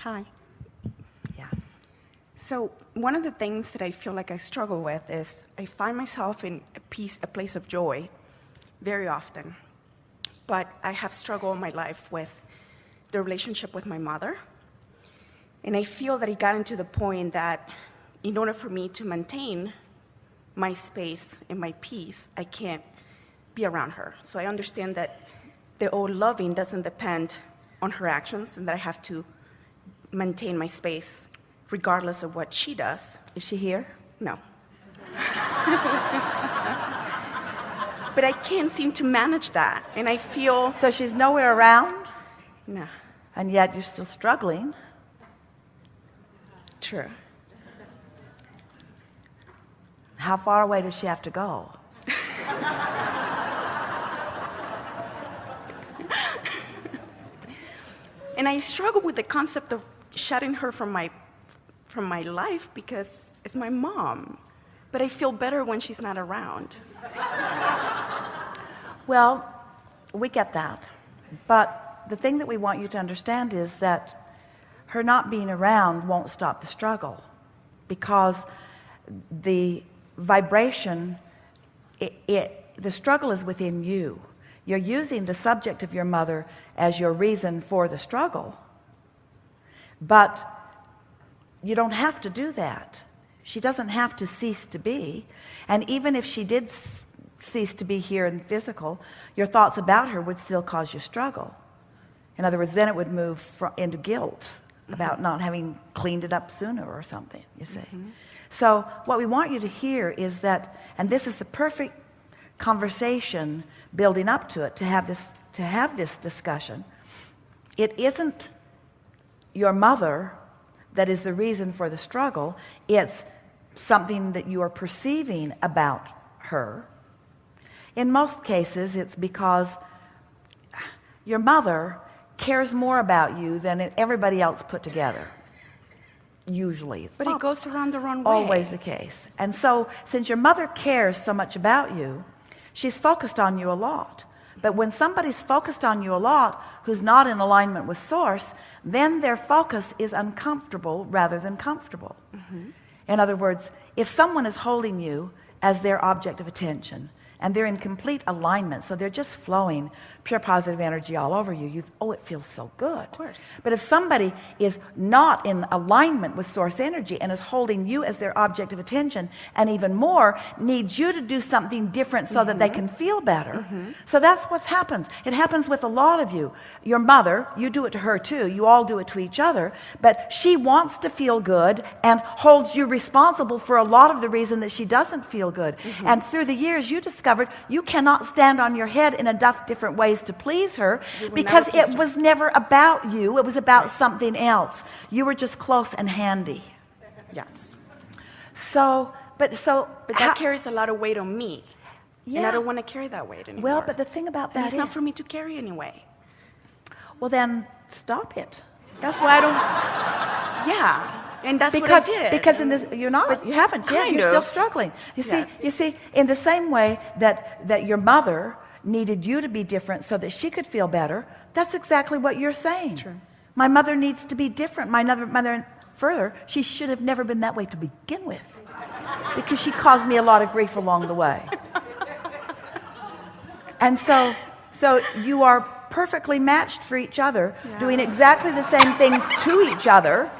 Hi. Yeah. So one of the things that I feel like I struggle with is I find myself in a place of joy very often. But I have struggled in my life with the relationship with my mother. And I feel that it got into the point that in order for me to maintain my space and my peace, I can't be around her. So I understand that the old loving doesn't depend on her actions and that I have to maintain my space regardless of what she does. Is she here? No. But I can't seem to manage that, and I feel... So she's nowhere around? No. And yet you're still struggling. True. How far away does she have to go? And I struggle with the concept of shutting her from my life because it's my mom. But I feel better when she's not around. Well, we get that. But the thing that we want you to understand is that her not being around won't stop the struggle, because the vibration, the struggle is within you. You're using the subject of your mother as your reason for the struggle, but you don't have to do that. She doesn't have to cease to be. And even if she did cease to be here in physical, your thoughts about her would still cause you struggle. In other words, then it would move into guilt about not having cleaned it up sooner or something, you see. So what we want you to hear is that, and this is the perfect conversation building up to it, to have this discussion. It isn't your mother that is the reason for the struggle. It's something that you are perceiving about her. In most cases, it's because your mother cares more about you than everybody else put together. Usually. But it goes around the wrong way. Always the case. And so, since your mother cares so much about you, she's focused on you a lot. But when somebody's focused on you a lot who's not in alignment with Source, then their focus is uncomfortable rather than comfortable. In other words, if someone is holding you as their object of attention, and they're in complete alignment, so they're just flowing pure positive energy all over you, it feels so good. Of course. But if somebody is not in alignment with Source energy and is holding you as their object of attention, and even more, needs you to do something different so that they can feel better, so that's what happens. It happens with a lot of you. Your mother, you do it to her too, you all do it to each other, but she wants to feel good and holds you responsible for a lot of the reason that she doesn't feel good. And through the years, you discovered you cannot stand on your head in enough different ways to please her, because it was never about you. It was about something else. You were just close and handy. Yes. But that carries a lot of weight on me. Yeah. And I don't want to carry that weight anymore. Well, but the thing about that it's not for me to carry anyway. Well, then stop it. That's why I don't. Yeah. And that's what I did. Because in this, you haven't yet. You're still struggling. You see, in the same way that your mother needed you to be different so that she could feel better, that's exactly what you're saying. True. My mother needs to be different. My mother, further, she should have never been that way to begin with, because she caused me a lot of grief along the way. And so you are perfectly matched for each other, doing exactly the same thing to each other.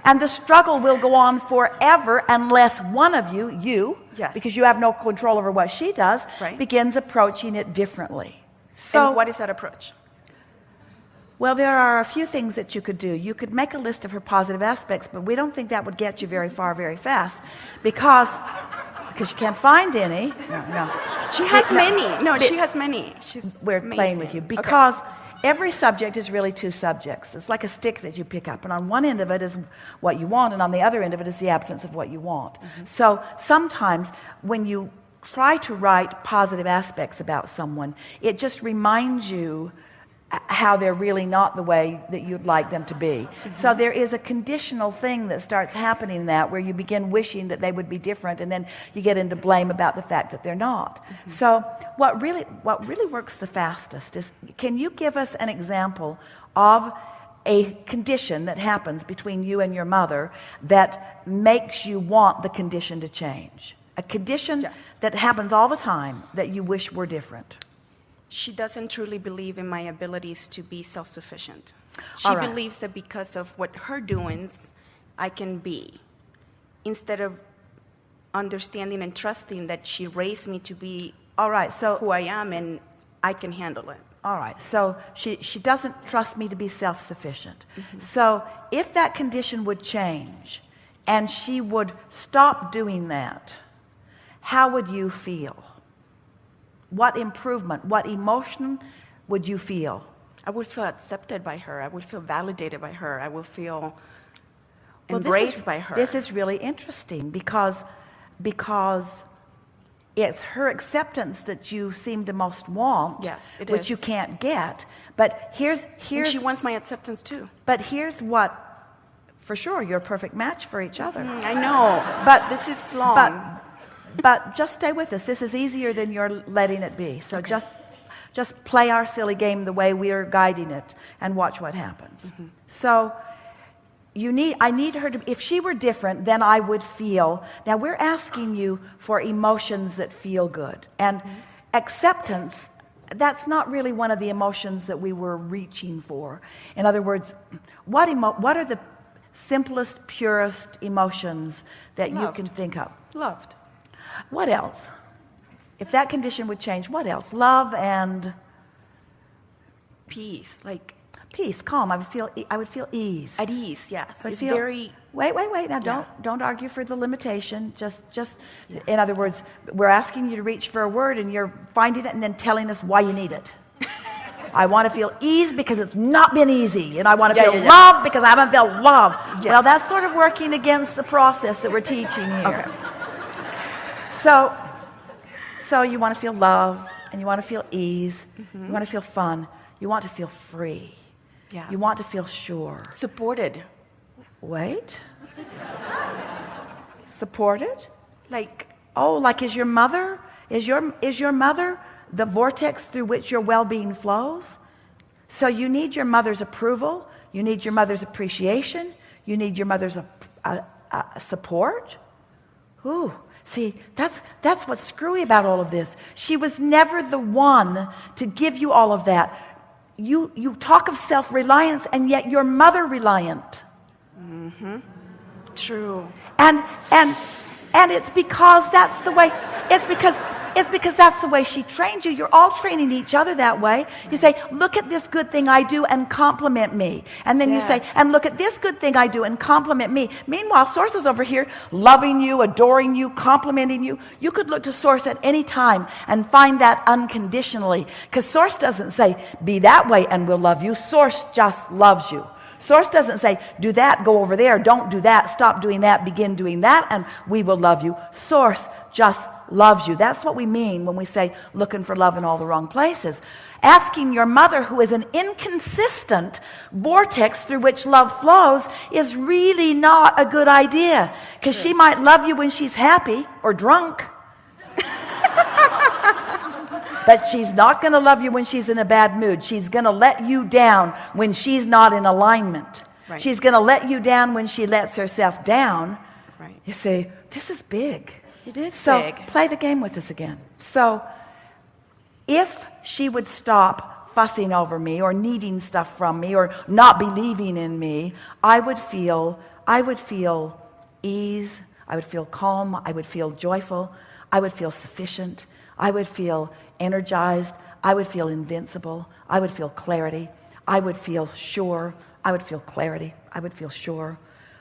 And the struggle will go on forever unless one of you, because you have no control over what she does, begins approaching it differently. So, and what is that approach? Well, there are a few things that you could do. You could make a list of her positive aspects, but we don't think that would get you very far very fast, because you can't find any. No. She has many. No, she has many. We're playing with you because every subject is really two subjects. It's like a stick that you pick up, and on one end of it is what you want, and on the other end of it is the absence of what you want. So sometimes when you try to write positive aspects about someone, it just reminds you how they're really not the way that you'd like them to be. So there is a conditional thing that starts happening in that, where you begin wishing that they would be different, and then you get into blame about the fact that they're not. So what really works the fastest is, can you give us an example of a condition that happens between you and your mother that makes you want the condition to change? A condition Yes. that happens all the time that you wish were different. She doesn't truly believe in my abilities to be self-sufficient. All She right. believes that because of what her doings, I can be, instead of understanding and trusting that she raised me to be All right, so who I am and I can handle it. all right, so she doesn't trust me to be self-sufficient. So if that condition would change and she would stop doing that, how would you feel? What improvement, what emotion would you feel? I would feel accepted by her. I would feel validated by her. I would feel Well, embraced by her. This is really interesting because it's her acceptance that you seem to most want, Yes, it which is. you can't get. But And here's she wants my acceptance too. But here's what, for sure, you're a perfect match for each other. I know, But this is long. But just stay with us. This is easier than you're letting it be. So just play our silly game the way we are guiding it and watch what happens. So I need her to, if she were different, then I would feel. Now we're asking you for emotions that feel good. And acceptance, that's not really one of the emotions that we were reaching for. In other words, what are the simplest, purest emotions that you Loved. can think of? Loved. What else? If that condition would change, what else? Love and Peace, like peace, calm. I would feel ease. at ease, yes. I It's feel- very, Wait. Now don't argue for the limitation. Just in other words, we're asking you to reach for a word and you're finding it and then telling us why you need it. I want to feel ease because it's not been easy, and I want to feel love because I haven't felt love. Yeah. Well, that's sort of working against the process that we're teaching here. Okay. So you want to feel love, and you want to feel ease. You want to feel fun. You want to feel free. yeah. You want to feel sure. Supported. Wait. Supported? Like, Oh, like is your mother? Is your mother the vortex through which your well-being flows? So you need your mother's approval. You need your mother's appreciation. You need your mother's support. Ooh, see, that's what's screwy about all of this. She was never the one to give you all of that. You talk of self-reliance, and yet you're mother-reliant. true. And it's because that's the way. It's because that's the way she trained you. You're all training each other that way. You say, look at this good thing I do and compliment me. And then you say, and look at this good thing I do and compliment me. Meanwhile, Source is over here loving you, adoring you, complimenting you. You could look to Source at any time and find that unconditionally. Because Source doesn't say, be that way and we'll love you. Source just loves you. Source doesn't say, do that, go over there, don't do that, stop doing that, begin doing that, and we will love you. Source just loves you. That's what we mean when we say looking for love in all the wrong places. Asking your mother, who is an inconsistent vortex through which love flows, is really not a good idea. Because she might love you when she's happy or drunk. But she's not going to love you when she's in a bad mood. She's going to let you down when she's not in alignment. Right. She's going to let you down when she lets herself down. Right. You say, this is big. It is So big. play the game with us again. So if she would stop fussing over me or needing stuff from me or not believing in me, I would feel ease, I would feel calm, I would feel joyful, I would feel sufficient, I would feel energized, I would feel invincible, I would feel clarity, I would feel sure, I would feel clarity, I would feel sure,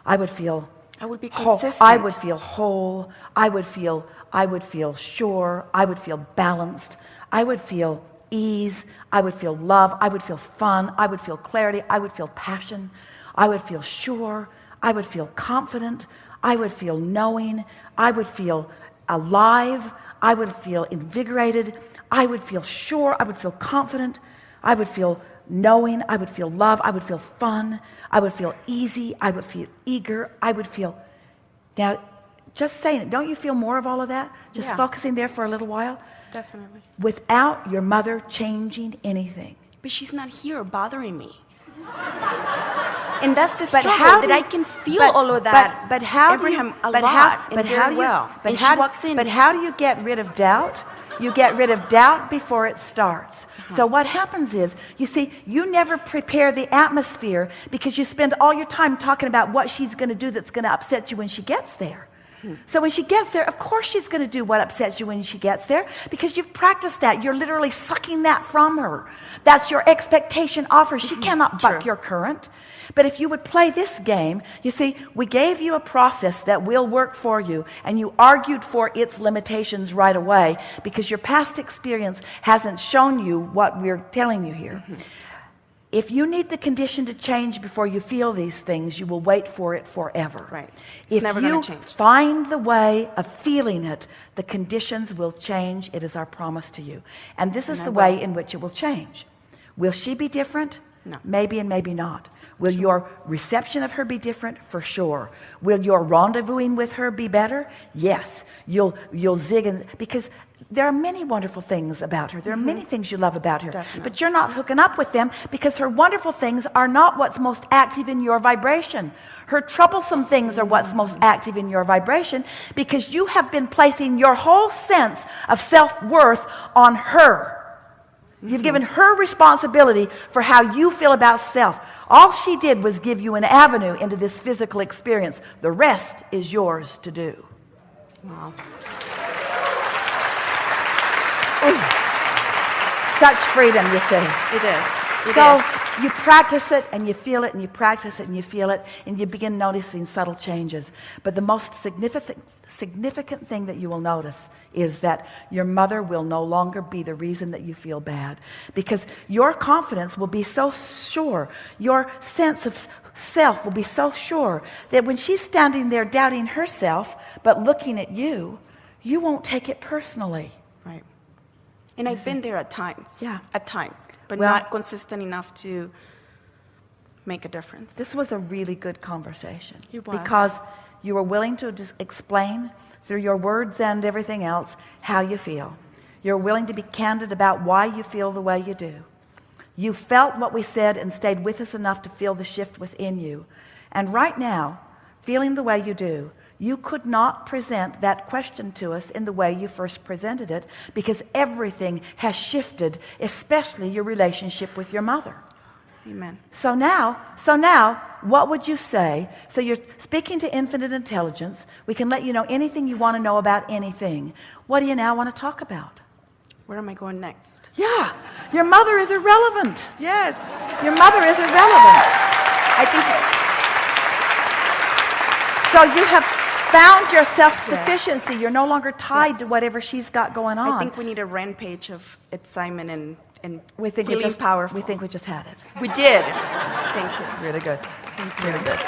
I would feel I would be whole. consistent. I would feel whole, I would feel sure, I would feel balanced, I would feel ease, I would feel love, I would feel fun, I would feel clarity, I would feel passion, I would feel sure, I would feel confident, I would feel knowing, I would feel alive, I would feel invigorated, I would feel sure, I would feel confident, I would feel knowing, I would feel love, I would feel fun, I would feel easy, I would feel eager, I would feel... Now, just saying it, don't you feel more of all of that? Just Yeah. focusing there for a little while? Definitely. Without your mother changing anything. But she's not here bothering me. And that's the But struggle, how do that I you- can feel all of that. But how Abraham do you, a but lot how, and but very how do you, well. But And how, she walks in. But how do you get rid of doubt? You get rid of doubt before it starts. So what happens is, you see, you never prepare the atmosphere because you spend all your time talking about what she's going to do that's going to upset you when she gets there. So when she gets there, of course she's going to do what upsets you when she gets there because you've practiced that. You're literally sucking that from her. That's your expectation of her. She cannot buck True. your current. But if you would play this game, you see, we gave you a process that will work for you, and you argued for its limitations right away because your past experience hasn't shown you what we're telling you here. If you need the condition to change before you feel these things, you will wait for it forever. Right. It's If never you gonna change. find the way of feeling it, the conditions will change. It is our promise to you. And this is And the I way will. in which it will change. Will she be different? No. Maybe and maybe not. Will your reception of her be different? For sure. Will your rendezvousing with her be better? Yes. You'll zig and because there are many wonderful things about her. There are many things you love about her. Definitely. But you're not hooking up with them because her wonderful things are not what's most active in your vibration. Her troublesome things are what's most active in your vibration because you have been placing your whole sense of self-worth on her. You've given her responsibility for how you feel about self. All she did was give you an avenue into this physical experience. The rest is yours to do. Wow. Such freedom, you see. It is. It So is. you practice it and you feel it and you practice it and you feel it and you begin noticing subtle changes. But the most significant thing that you will notice is that your mother will no longer be the reason that you feel bad because your confidence will be so sure, your sense of self will be so sure that when she's standing there doubting herself but looking at you, you won't take it personally. Right. And I've been there at times. Yeah. At times. But Well- not consistent enough to make a difference. This was a really good conversation. It was. Because you were willing to just explain through your words and everything else how you feel. You're willing to be candid about why you feel the way you do. You felt what we said and stayed with us enough to feel the shift within you. And right now, feeling the way you do, you could not present that question to us in the way you first presented it because everything has shifted, especially your relationship with your mother. Amen. So now, what would you say? So you're speaking to infinite intelligence. We can let you know anything you want to know about anything. What do you now want to talk about? Where am I going next? Yeah, your mother is irrelevant. Yes. Your mother is irrelevant. I think So you have found your self-sufficiency. You're no longer tied to whatever she's got going on. I think we need a rampage of excitement and we think feeling we just, powerful. We think we just had it. We did. Thank you. Really good. Thank you. Really good.